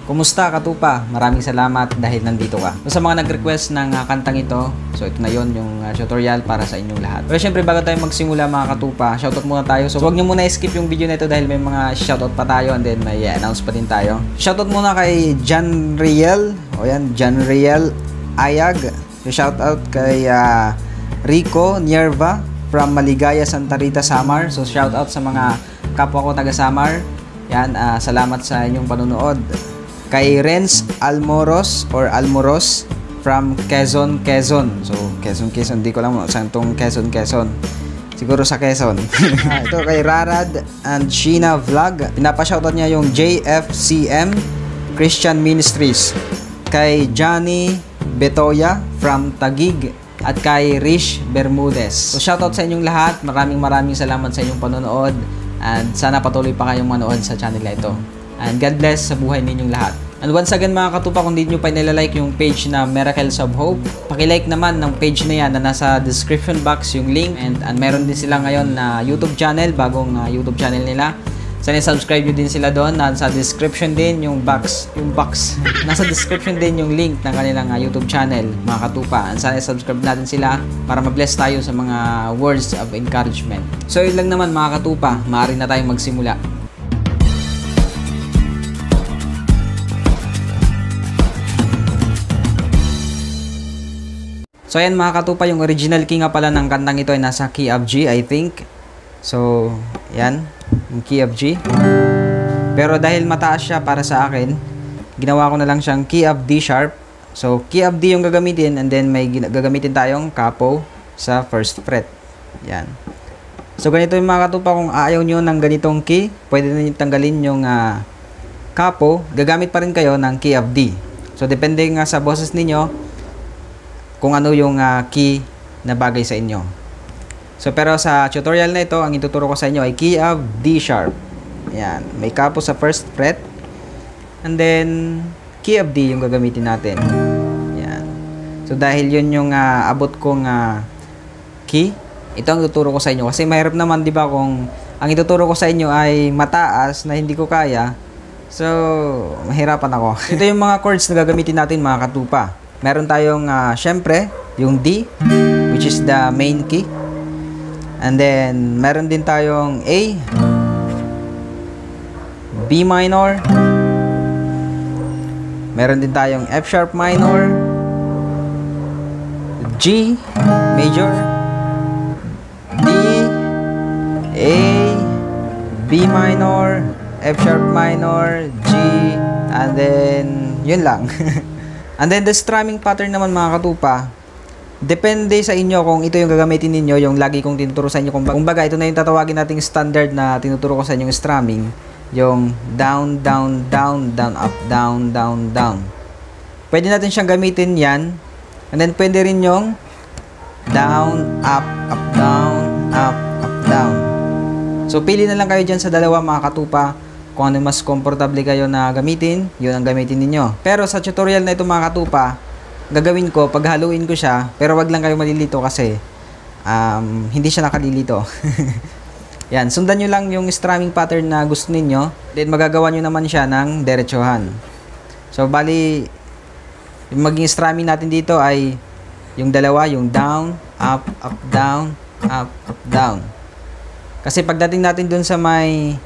Kumusta katupa? Maraming salamat dahil nandito ka. So, sa mga nag-request ng kantang ito, so ito na yon yung tutorial para sa inyong lahat. Pero syempre bago tayo magsimula mga katupa, shoutout muna tayo. So huwag nyo muna skip yung video na ito dahil may mga shoutout pa tayo and then may announce pa din tayo. Shoutout muna kay John Riel. O yan, John Riel Ayag. So shoutout kay Rico Nierva from Maligaya, Santa Rita, Samar. So shoutout sa mga kapwa ko taga Samar. Yan, salamat sa inyong panonood. Kay Renz Almoros or Almoros from Quezon, Quezon. So, Quezon, di ko lang saan tong Quezon. Siguro sa Quezon. Ito kay Rarad and Sheena Vlog. Pinapa-shoutout niya yung JFCM Christian Ministries. Kay Johnny Betoya from Taguig. At kay Rish Bermudez. So, shoutout sa inyong lahat. Maraming salamat sa inyong panonood. And sana patuloy pa kayong manood sa channel na ito. And God bless sa buhay ninyong lahat. And once again mga katupa, kung hindi nyo pa nilalike yung page na Miracles of Hope, pakilike naman ng page na yan na nasa description box yung link. And meron din sila ngayon na YouTube channel, bagong YouTube channel nila. Sana subscribe nyo din sila doon. Nasa description din yung box. Nasa description din yung link ng kanilang YouTube channel, mga katupa. And sana subscribe natin sila para ma-bless tayo sa mga words of encouragement. So yun lang naman mga katupa, maaari na tayong magsimula. So ayan mga katupa, yung original key nga pala ng kantang ito ay nasa key of G, I think. So, yan, yung key of G. Pero dahil mataas siya para sa akin, ginawa ko na lang siyang key of D sharp. So, key of D yung gagamitin and then may gagamitin tayong capo sa first fret. Yan. So, ganito yung mga katupa, kung ayaw nyo ng ganitong key, pwede na nyo tanggalin yung capo. Gagamit pa rin kayo ng key of D. So, depende nga sa boses ninyo kung ano yung key na bagay sa inyo. So, pero sa tutorial na ito, ang ituturo ko sa inyo ay key of D sharp. Ayan. May capo sa first fret. And then, key of D yung gagamitin natin. Ayan. So, dahil yun yung abot kong key, ito ang ituturo ko sa inyo. Kasi mahirap naman, di ba, kung ang ituturo ko sa inyo ay mataas na hindi ko kaya. So, mahirapan ako. Ito yung mga chords na gagamitin natin, mga katupa. Meron tayong, syempre, yung D, which is the main key. And then, meron din tayong A, B minor, meron din tayong F sharp minor, G major, D, A, B minor, F sharp minor, G, and then, yun lang. And then the strumming pattern naman mga katupa, depende sa inyo kung ito yung gagamitin ninyo, yung lagi kong tinuturo sa inyo. Kumbaga, ito na yung tatawagin nating standard na tinuturo ko sa inyo yung strumming. Yung down, down, down, down, up, down, down, down. Pwede natin siyang gamitin yan. And then pwede rin yung down, up, down, up, down. So, pili na lang kayo dyan sa dalawa mga katupa. Kung ano mas komportable kayo na gamitin, yun ang gamitin ninyo. Pero sa tutorial na ito mga katupa, gagawin ko, paghaluin ko siya, pero wag lang kayo malilito kasi hindi siya nakalilito. Yan, sundan nyo lang yung strumming pattern na gusto ninyo, then magagawa nyo naman siya ng diretsuhan. So, bali, yung maging strumming natin dito ay yung dalawa, yung down, up, down, up, down. Kasi pagdating natin dun sa may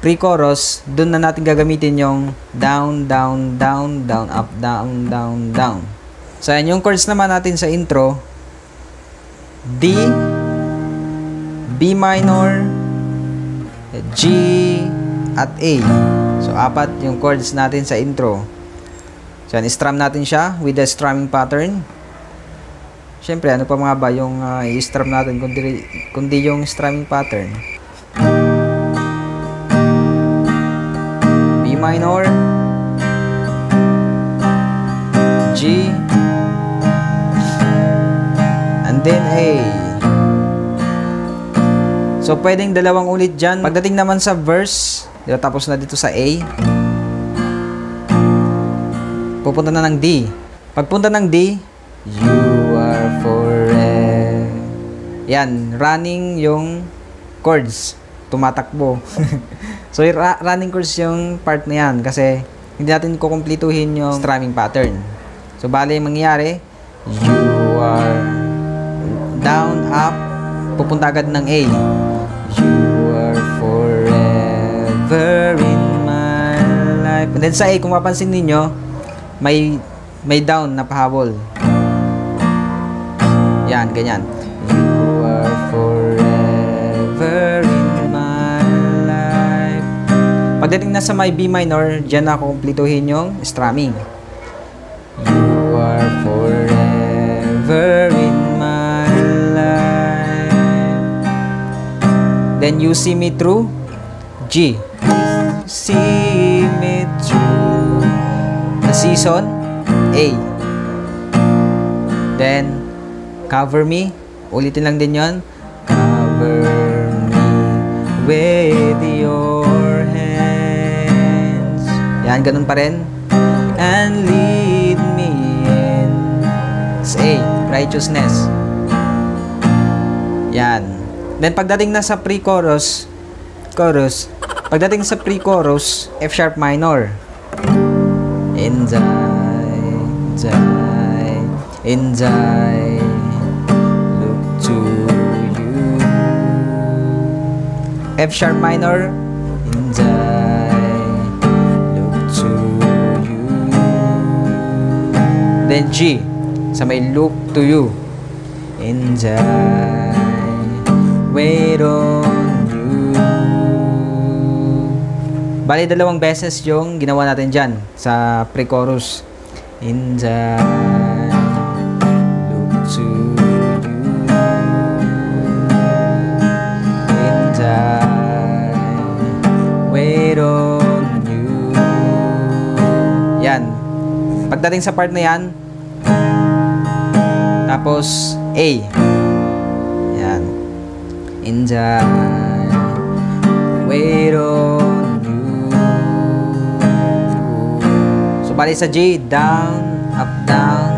pre-chorus, dun na natin gagamitin yung down, down, down, down, up, down, down, down. So, yan yung chords naman natin sa intro. D, B minor, G, at A. So, apat yung chords natin sa intro. So, yan, strum natin siya with the strumming pattern. Siyempre, ano pa mga ba yung i-strum natin kundi yung strumming pattern. B minor, G, and then A. So, pwedeng dalawang ulit dyan. Pagdating naman sa verse, tapos na dito sa A, pupunta na ng D. Pagpunta ng D, you are forever. Yan, running yung chords. Tumatakbo. So, running chords yung part na yan kasi hindi natin kukumplituhin yung strumming pattern. So, bali, mangyayari, you are down, up, pupunta agad ng A. You are forever in my life. And then sa A, kung mapansin ninyo, may down na pahabol. Yan, ganyan. You are forever in my life. Pagdating na sa may B minor, dyan na kukumplituhin yung strumming. You are forever in my life. Then you see me through G. See me through the season A. Then cover me, ulitin lang din yon. Cover me with your hands. Yan, ganun pa rin. And lead me in. It's A, righteousness. Yan. Then pagdating na sa pre-chorus, pagdating sa pre-chorus, F sharp minor. In I look to you. F sharp minor. In I look to you. Then G, sa may look to you. In I wait on you. Bali, dalawang beses yung ginawa natin dyan sa pre-chorus. In I look to you. In I wait on you. Yan. Pagdating sa part na yan, tapos A. Yan. In I wait on you. So, bali sa G, down, up, down.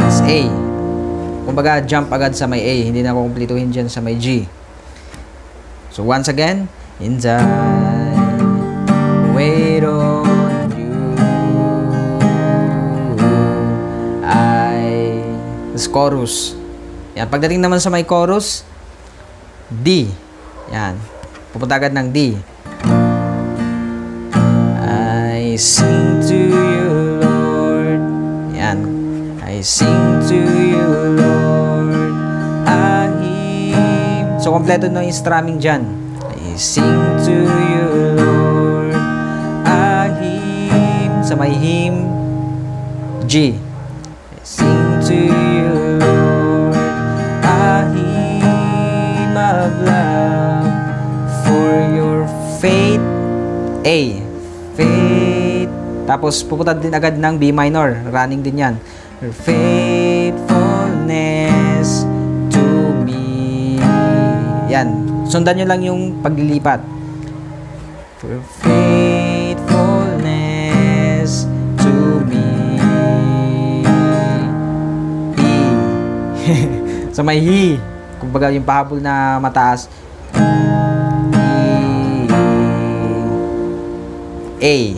It's A. Kumbaga, jump agad sa may A. Hindi na kukumplituhin dyan sa may G. So, once again, in I wait on you. This chorus. Yan. Pagdating naman sa may chorus, D. Yan. Pupunta agad ng D. I sing to you, Lord. Yan. I sing to you, Lord. A hymn. So, kompleto na yung strumming dyan. I sing to you, Lord. A hymn. Sa may hymn, G. I sing to you, Lord. A hymn of love for your faith. A. Faith. Tapos pupunta din agad ng B minor. Running din yan. Your faithfulness to me. Yan. Sundan nyo lang yung paglilipat. For faithfulness to me. E. So may he. Kumbaga yung pahabol na mataas. A.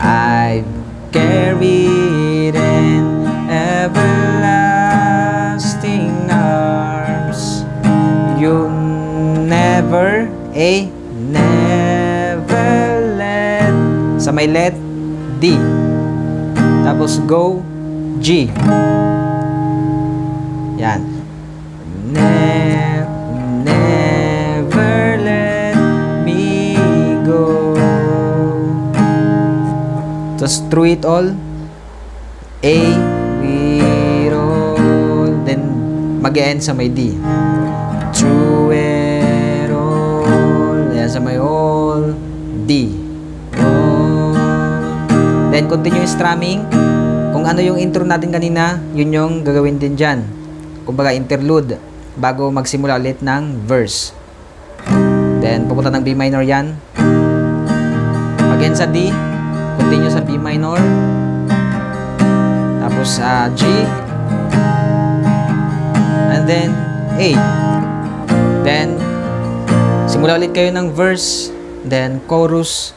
I've carried in everlasting arms. You never, A. Never let. Sa may let, D. Tapos go, G. Yan. Never let me go. Just through it all, A, with all, then mag-end sa may D. Through it all, yan sa may all, D. All. Then continue strumming. Kung ano yung intro natin kanina, yun yung gagawin din dyan. Kumbaga interlude, bago magsimula ulit ng verse. Then pupunta ng B minor yan. Again sa D. Continue sa B minor. Tapos G. And then A. Then simula ulit kayo ng verse. Then chorus.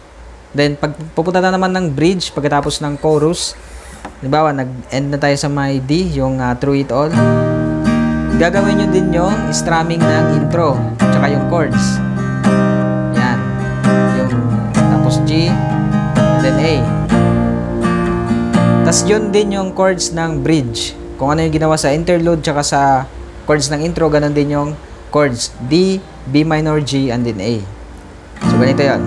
Then, pag pupunta na naman ng bridge, pagkatapos ng chorus, halimbawa, nag-end na tayo sa may D, yung Through It All. Gagawin nyo din yung strumming ng intro, tsaka yung chords. Yan. Yung, tapos G, then A. Tapos yun din yung chords ng bridge. Kung ano yung ginawa sa interlude, tsaka sa chords ng intro, ganun din yung chords. D, B minor, G, and then A. So, ganito yun.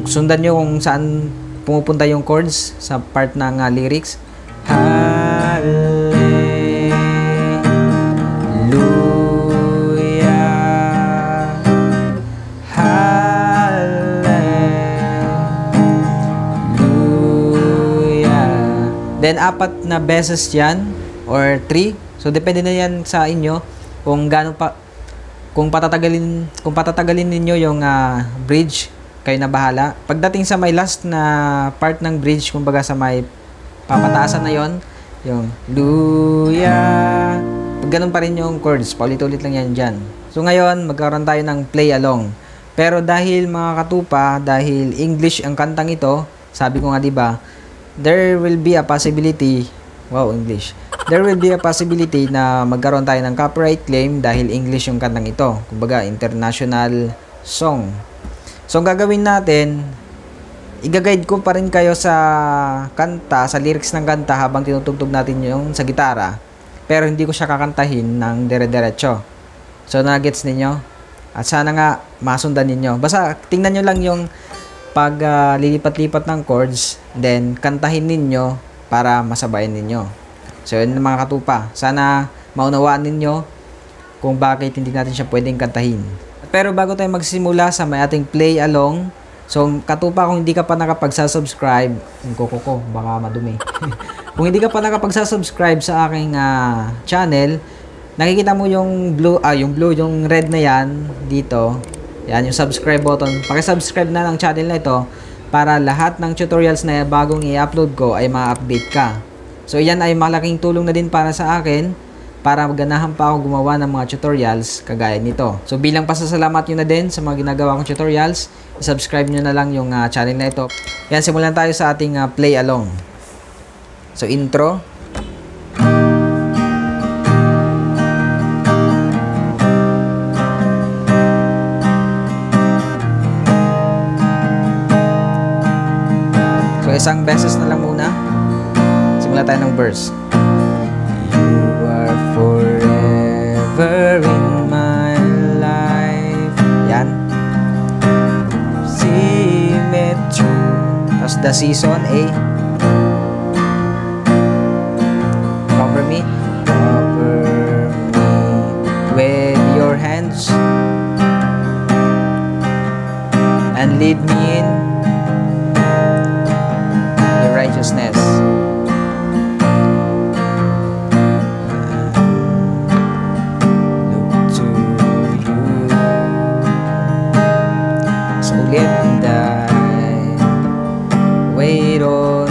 Sundan nyo kung saan pumupunta yung chords sa part ng lyrics. Hallelujah, hallelujah. Then, 4 na beses yan or 3. So, depende na yan sa inyo kung gaano pa, kung patatagalin ninyo yung bridge, kayo na bahala. Pagdating sa may last na part ng bridge, kumbaga sa may papataasan na yon, yung Luya, ganun pa rin yung chords, paulit-ulit lang yan dyan. So ngayon, magkaroon tayo ng play along. Pero dahil mga katupa, dahil English ang kantang ito, sabi ko nga diba, there will be a possibility, wow, English, there will be a possibility na magkaroon tayo ng copyright claim dahil English yung kantang ito. Kumbaga, international song. So, ang gagawin natin, i-guide ko pa rin kayo sa kanta, sa lyrics ng kanta habang tinutugtog natin yung sa gitara. Pero hindi ko siya kakantahin ng dire-diretso. So, na-gets ninyo? At sana nga masundan ninyo. Basta, tingnan nyo lang yung pag lilipat-lipat ng chords, then kantahin ninyo para masabayan ninyo. So, yun mga katupa. Sana maunawaan ninyo kung bakit hindi natin siya pwedeng kantahin. Pero bago tayo magsimula sa may ating play along, so katupa, kung hindi ka pa nakapagsa-subscribe, yung ko, baka madumi. Kung hindi ka pa nakapagsa-subscribe sa aking channel, nakikita mo yung yung red na yan dito. Yan yung subscribe button. Paki-subscribe na ng channel na ito para lahat ng tutorials na bagong i-upload ko ay ma-update ka. So yan ay malaking tulong na din para sa akin, para maganahan pa ako gumawa ng mga tutorials kagaya nito. So bilang pasasalamat nyo na din sa mga ginagawa kong tutorials, subscribe nyo na lang yung channel na ito. Yan, simulan tayo sa ating play along. So intro. So isang beses na lang muna. Simulan tayo ng verse. Forever in my life. Yan. Symmetry. Tapos the season, A. Cover me. Cover me with your hands and lead me in your righteousness. Wait on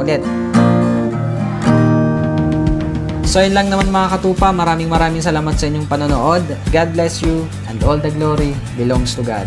ulit. So yun lang naman mga katupa, maraming salamat sa inyong panonood. God bless you and all the glory belongs to God.